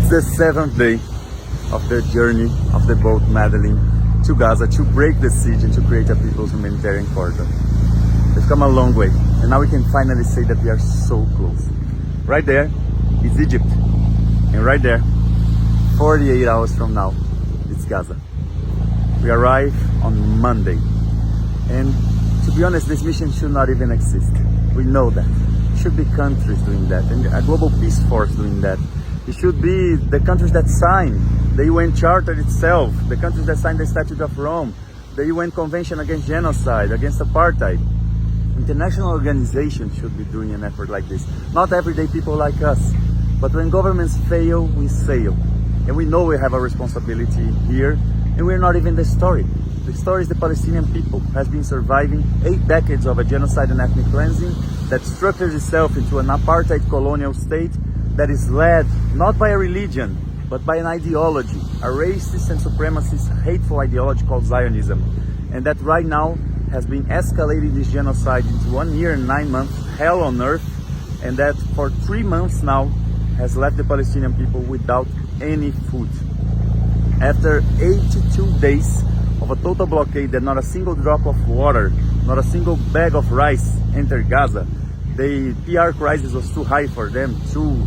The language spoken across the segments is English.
It's the 7th day of the journey of the boat Madeline to Gaza to break the siege and to create a people's humanitarian corridor. We've come a long way, and now we can finally say that we are so close. Right there is Egypt, and right there, 48 hours from now, it's Gaza. We arrive on Monday, and to be honest, this mission should not even exist. We know that. It should be countries doing that, and a global peace force doing that. It should be the countries that signed the UN Charter itself, the countries that signed the Statute of Rome, the UN Convention against Genocide, against Apartheid. International organizations should be doing an effort like this. Not everyday people like us. But when governments fail, we sail. And we know we have a responsibility here, and we're not even the story. The story is the Palestinian people who has been surviving 8 decades of a genocide and ethnic cleansing that structures itself into an apartheid colonial state that is led not by a religion, but by an ideology, a racist and supremacist hateful ideology called Zionism. And that right now has been escalating this genocide into 1 year and 9 months, hell on earth, and that for 3 months now has left the Palestinian people without any food. After 82 days of a total blockade that not a single drop of water, not a single bag of rice entered Gaza, the PR crisis was too high for them, too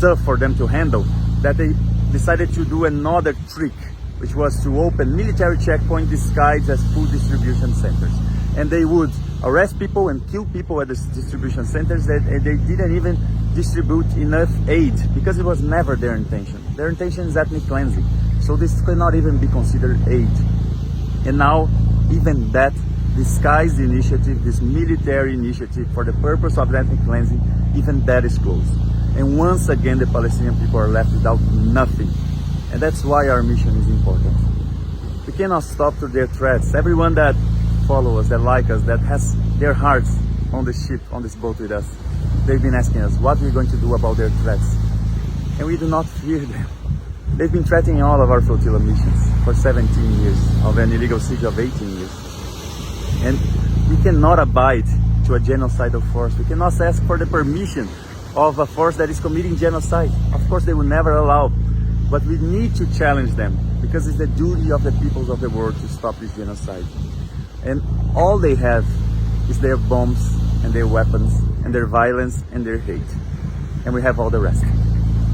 tough for them to handle, that they decided to do another trick, which was to open military checkpoints disguised as food distribution centers. And they would arrest people and kill people at the distribution centers, and they didn't even distribute enough aid because it was never their intention. Their intention is ethnic cleansing. So this cannot even be considered aid. And now, even that disguised initiative, this military initiative for the purpose of ethnic cleansing, even that is closed. And once again, the Palestinian people are left without nothing. And that's why our mission is important. We cannot stop to their threats. Everyone that follows us, that like us, that has their hearts on the ship, on this boat with us, they've been asking us what we're going to do about their threats. And we do not fear them. They've been threatening all of our flotilla missions for 17 years, of an illegal siege of 18 years. And we cannot abide to a genocidal force. We cannot ask for the permission of a force that is committing genocide. Of course, they will never allow. But we need to challenge them because it's the duty of the peoples of the world to stop this genocide. And all they have is their bombs and their weapons and their violence and their hate. And we have all the rest.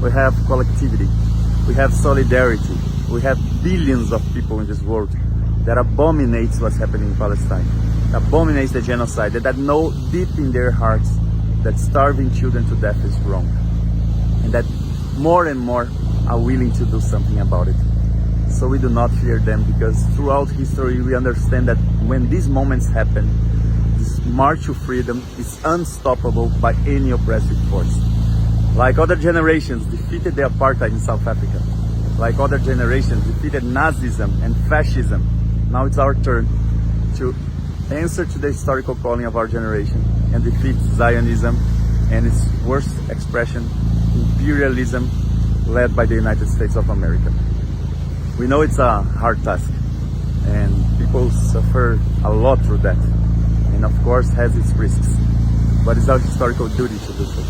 We have collectivity. We have solidarity. We have billions of people in this world that abominates what's happening in Palestine, abominates the genocide, that know deep in their hearts that starving children to death is wrong, and that more and more are willing to do something about it. So we do not fear them, because throughout history we understand that when these moments happen, this march to freedom is unstoppable by any oppressive force. Like other generations defeated the apartheid in South Africa, like other generations defeated Nazism and fascism, now it's our turn to answer to the historical calling of our generation and defeat Zionism and its worst expression, imperialism, led by the United States of America. We know it's a hard task, and people suffer a lot through that, and of course has its risks, but it's our historical duty to do so.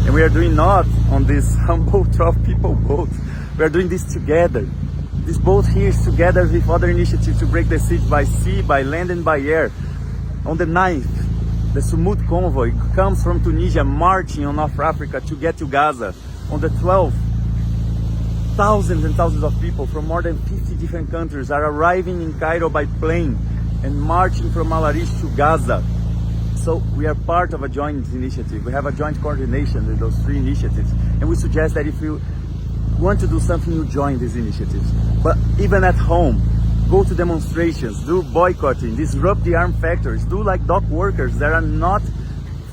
And we are doing not on this humble 12 people boat, we are doing this together. This boat here is together with other initiatives to break the siege by sea, by land and by air. On the 9th, the Sumut convoy comes from Tunisia marching on North Africa to get to Gaza. On the 12th, thousands and thousands of people from more than 50 different countries are arriving in Cairo by plane and marching from Al Arish to Gaza. So we are part of a joint initiative. We have a joint coordination with those 3 initiatives. And we suggest that if you want to do something, you join these initiatives. But even at home, go to demonstrations, do boycotting, disrupt the armed factories, do like dock workers that are not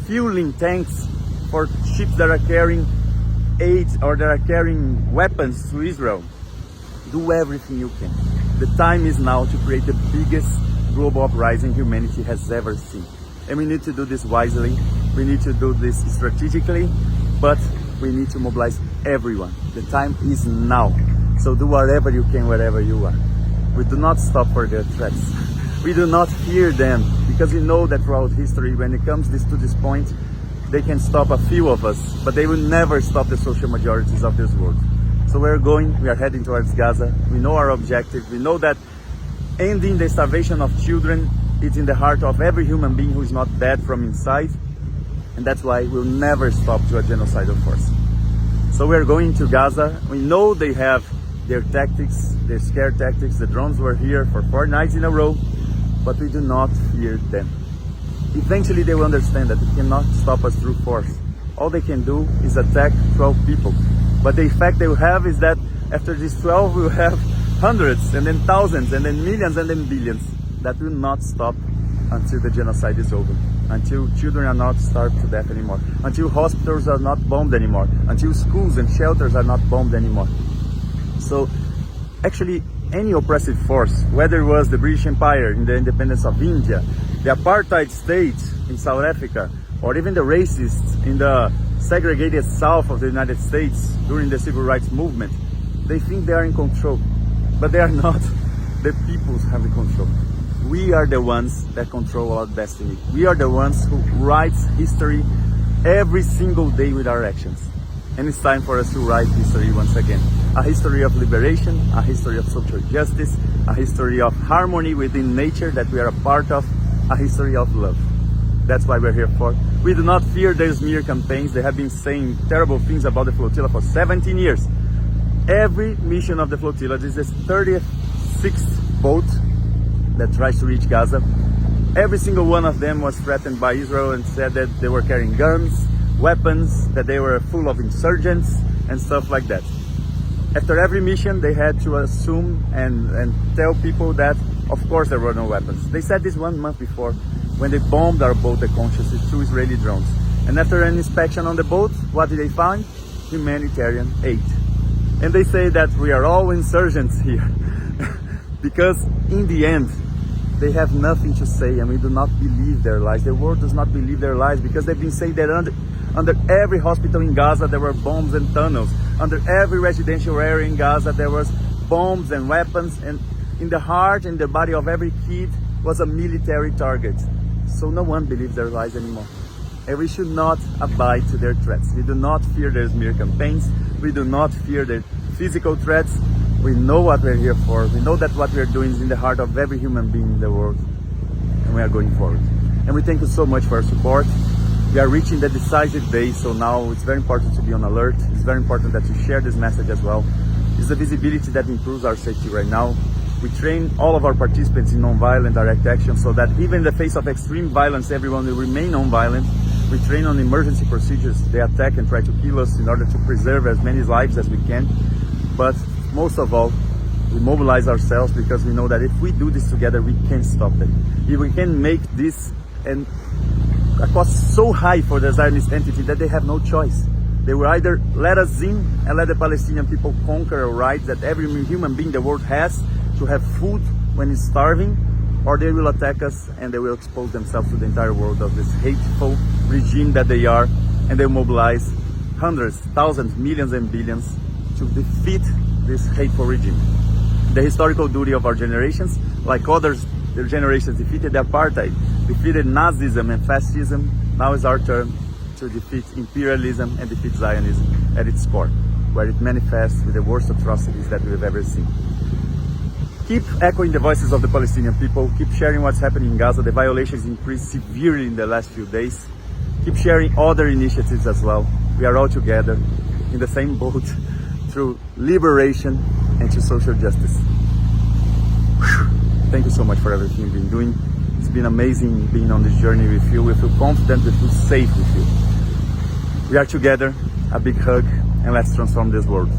fueling tanks for ships that are carrying aid or that are carrying weapons to Israel. Do everything you can. The time is now to create the biggest global uprising humanity has ever seen. And we need to do this wisely, we need to do this strategically, but we need to mobilize everyone. The time is now. So do whatever you can, wherever you are. We do not stop for their threats. We do not fear them, because we know that throughout history, when it comes to this point, they can stop a few of us, but they will never stop the social majorities of this world. So we are heading towards Gaza. We know our objective. We know that ending the starvation of children is in the heart of every human being who is not dead from inside. And that's why we'll never stop to a genocidal force. So we are going to Gaza. We know they have their tactics, their scare tactics. The drones were here for 4 nights in a row, but we do not fear them. Eventually they will understand that they cannot stop us through force. All they can do is attack 12 people. But the effect they will have is that after these 12 we'll have hundreds and then thousands and then millions and then billions. That will not stop until the genocide is over. Until children are not starved to death anymore. Until hospitals are not bombed anymore. Until schools and shelters are not bombed anymore. So actually any oppressive force, whether it was the British Empire in the independence of India, the apartheid state in South Africa, or even the racists in the segregated South of the United States during the Civil Rights Movement, they think they are in control, but they are not. The people have the control. We are the ones that control our destiny. We are the ones who write history every single day with our actions. And it's time for us to write history once again. A history of liberation, a history of social justice, a history of harmony within nature that we are a part of, a history of love. That's why we're here for. We do not fear their smear campaigns. They have been saying terrible things about the flotilla for 17 years. Every mission of the flotilla, this is the 36th boat that tries to reach Gaza. Every single one of them was threatened by Israel and said that they were carrying guns, weapons, that they were full of insurgents and stuff like that. After every mission, they had to assume and tell people that, of course, there were no weapons. They said this 1 month before when they bombed our boat, the Conscious, with 2 Israeli drones. And after an inspection on the boat, what did they find? Humanitarian aid. And they say that we are all insurgents here. Because in the end, they have nothing to say and we do not believe their lies. The world does not believe their lies because they've been saying that under every hospital in Gaza there were bombs and tunnels. Under every residential area in Gaza there was bombs and weapons, and in the heart and the body of every kid was a military target. So no one believes their lies anymore. And we should not abide to their threats. We do not fear their smear campaigns. We do not fear their physical threats. We know what we're here for. We know that what we're doing is in the heart of every human being in the world. And we are going forward. And we thank you so much for your support. We are reaching the decisive day, so now it's very important to be on alert. It's very important that you share this message as well. It's the visibility that improves our safety right now. We train all of our participants in non-violent direct action so that even in the face of extreme violence, everyone will remain non-violent. We train on emergency procedures. They attack and try to kill us in order to preserve as many lives as we can. But most of all, we mobilize ourselves because we know that if we do this together, we can stop them. If we can make this and a cost so high for the Zionist entity that they have no choice. They will either let us in and let the Palestinian people conquer a right that every human being in the world has to have food when he's starving, or they will attack us and they will expose themselves to the entire world of this hateful regime that they are, and they will mobilize hundreds, thousands, millions and billions to defeat this hateful regime. The historical duty of our generations, like others, their generations defeated the apartheid, defeated Nazism and fascism, now is our turn to defeat imperialism and defeat Zionism at its core, where it manifests with the worst atrocities that we've ever seen. Keep echoing the voices of the Palestinian people, keep sharing what's happening in Gaza. The violations increased severely in the last few days. Keep sharing other initiatives as well. We are all together in the same boat through liberation and to social justice. Thank you so much for everything you've been doing. It's been amazing being on this journey with you. We feel confident, we feel safe with you. We are together, a big hug, and let's transform this world.